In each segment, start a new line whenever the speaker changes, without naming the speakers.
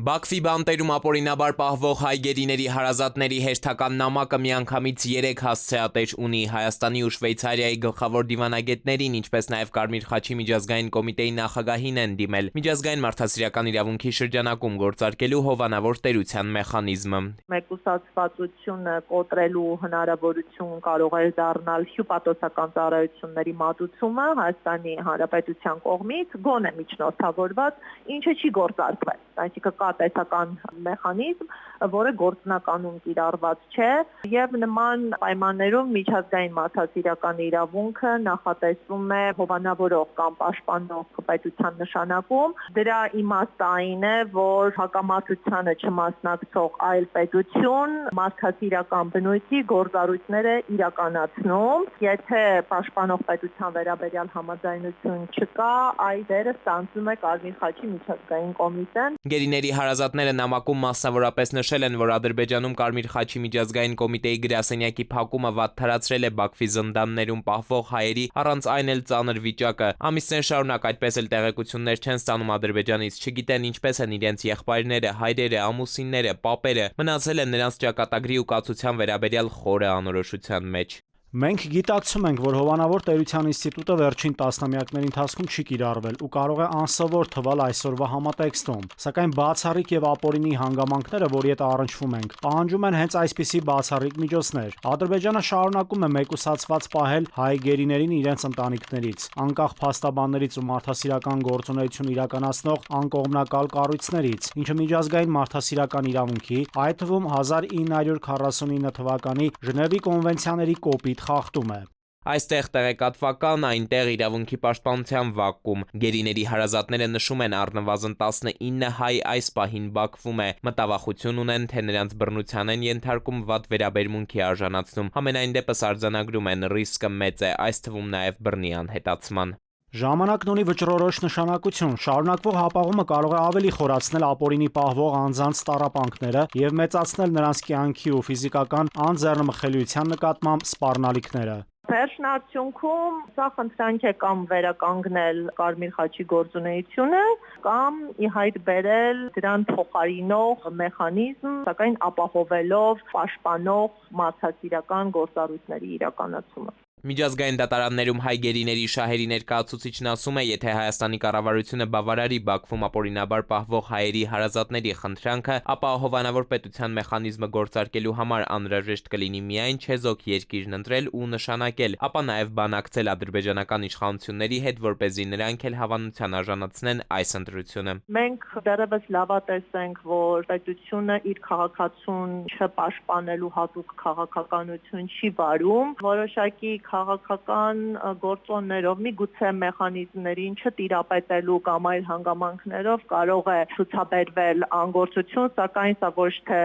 Բաքվի բանտերում ապօրինաբար պահվող հայ գերիների հարազատների հերթական նամակը միանգամից 3 հասցեատեր ունի Հայաստանի ու Շվեյցարիայի գլխավոր դիվանագետներին, ինչպես նաև Կարմիր խաչի միջազգային կոմիտեի նախագահին են դիմել միջազգային մարդասիրական իրավունքի շրջանակում գործարկելու հովանավոր տերության մեխանիզմը։
Մեկուսացվածությունը կոտրելու հնարավորություն կարող է դառնալ հյուպատոսական ծառայությունների մատուցումը Հայաստանի Հանրապետության կողմից, գոնե միջնորդավորված, ինչը չի գործարկվել, այսինքն կա տեսական մեխանիզմ, որը գործնականում կիրառված չէ, եւ նման պայմաններում միջազգային մարդասիրական իրավունքը նախատեսվում է հովանավորող կամ պաշտպանող պետության նշանակում։ Դրա իմաստը այն է, որ հակամարտությանը չմասնակցող այլ պետություն մարդասիրական բնույթի գործառույթներ է իրականացնում։ Եթե պաշտպանող պետության վերաբերյալ համաձայնություն չկա, այդ դերը ստանձնում է Կարմիր խաչի միջազգային կոմիտեն։
Գերիների հարազատները նամակում մասնավորապես նշել են, որ Ադրբեջանում Կարմիր խաչի միջազգային կոմիտեի գրասենյակի փակումը վատթարացրել է Բաքվի զնդաններում պահվող հայերի առանց այն էլ ծանր վիճակը։ Ամիսներ շարունակ այդպես էլ տեղեկություններ չեն ստանում Ադրբեջանից, չգիտեն ինչպես են իրենց եղբայրները, հայրերը, ամուսինները, պապերը, մնացել են նրանց ճակատագրի ու կացության վերաբերյալ խորը անորոշության մեջ։
Մենք գիտակցում ենք, որ հովանավոր տերության ինստիտուտը վերջին տասնամյակների ընթացքում չի կիրառվել ու կարող է անսովոր թվալ այսօրվա համատեքստում, սակայն բացառիկ եւ ապօրինի հանգամանքները, որ իդ առնչվում ենք, պահանջում են հենց այսպիսի բացառիկ միջոցներ։ Ադրբեջանը շարունակում է մեկուսացված պահել հայ գերիներին իրենց ընտանիքներից, անկախ փաստաբաններից ու մարդասիրական գործունեություն իրականացնող անկողմնակալ կառույցներից, ինչը միջազգային մարդասիրական իրավունքի, այդ թվում 1949 թվականի Ժնևի կոնվենցիաների կոպիտ խախտում է։
Այստեղ տեղեկատվական, այնտեղ իրավունքի պաշտպանության վակուում։ Գերիների հարազատները նշում են առնվազն 19 հայ այս պահին Բաքվում է, մտավախություն ունեն, թե նրանց բռնության են ենթարկում, վատ վերաբերմունքի արժանացնում, համենայն դեպս արձանագրում են ռիսկը մեծ է, այս թվում նաև բռնի անհետացման։
Ժամանակն ունի վճռորոշ նշանակություն, շարունակվող հապաղումը կարող է ավելի խորացնել ապօրինի պահվող անձանց տառապանքները եւ մեծացնել նրանց կյանքի ու ֆիզիկական անձեռնմխելիության նկատմամբ սպառնալիքները։
Վերջին արդյունքում սա խնդրանք է կամ վերականգնել Կարմիր խաչի գործունեությունը, կամ ի հայտ բերել դրան փոխարինող մեխանիզմ, սակայն ապահովելով պաշտպանող մարդասիրական գործառույթների իրականացումը։
Միջազգային դատարաններում հայ գերիների շահերի ներկայացուցիչն ասում է, եթե Հայաստանի կառավարությունը բավարարի Բաքվում ապօրինաբար պահվող հայերի հարազատների խնդրանքը, ապա հովանավոր պետության մեխանիզմը գործարկելու համար անհրաժեշտ կլինի միայն չեզոք երկիրն ընտրել ու նշանակել, ապա նաև բանակցել ադրբեջանական իշխանությունների հետ, որպեսզի նրանք էլ հավանության արժանացնեն այս ընտրությունը։
Մենք դեռևս լավատես ենք, որ պետությունը իր քաղաքացուն չպաշտպանելու հատուկ քաղաքականություն չի վարում, որոշակի քաղաքական գործոններով, միգուցե մեխանիզմներին չտիրապետելու կամ այլ հանգամանքներով կարող է ցուցաբերվել անգործություն, սակայն սա ոչ թե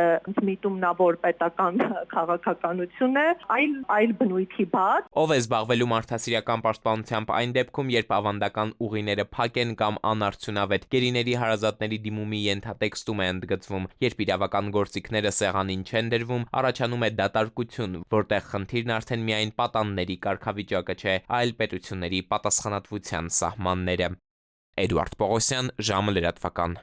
միտումնավոր պետական քաղաքականություն է, այլ բնույթի բաց։
Ով է զբաղվելու մարդասիրական պաշտպանությամբ այն դեպքում, երբ ավանդական ուղիները փակ են կամ անարդյունավետ, գերիների հարազատների դիմումի ենթատեքստում է ընդգծվում, երբ իրավական գործիքները սեղանին չեն դրվում, առաջանում է դատարկություն, որտեղ խնդիրն արդեն միայն պատանների կարգավիճակը չէ, այլ պետությունների պատասխանատվության սահմանները։ Էդուարդ Պողոսյան, ժամը լրատվական։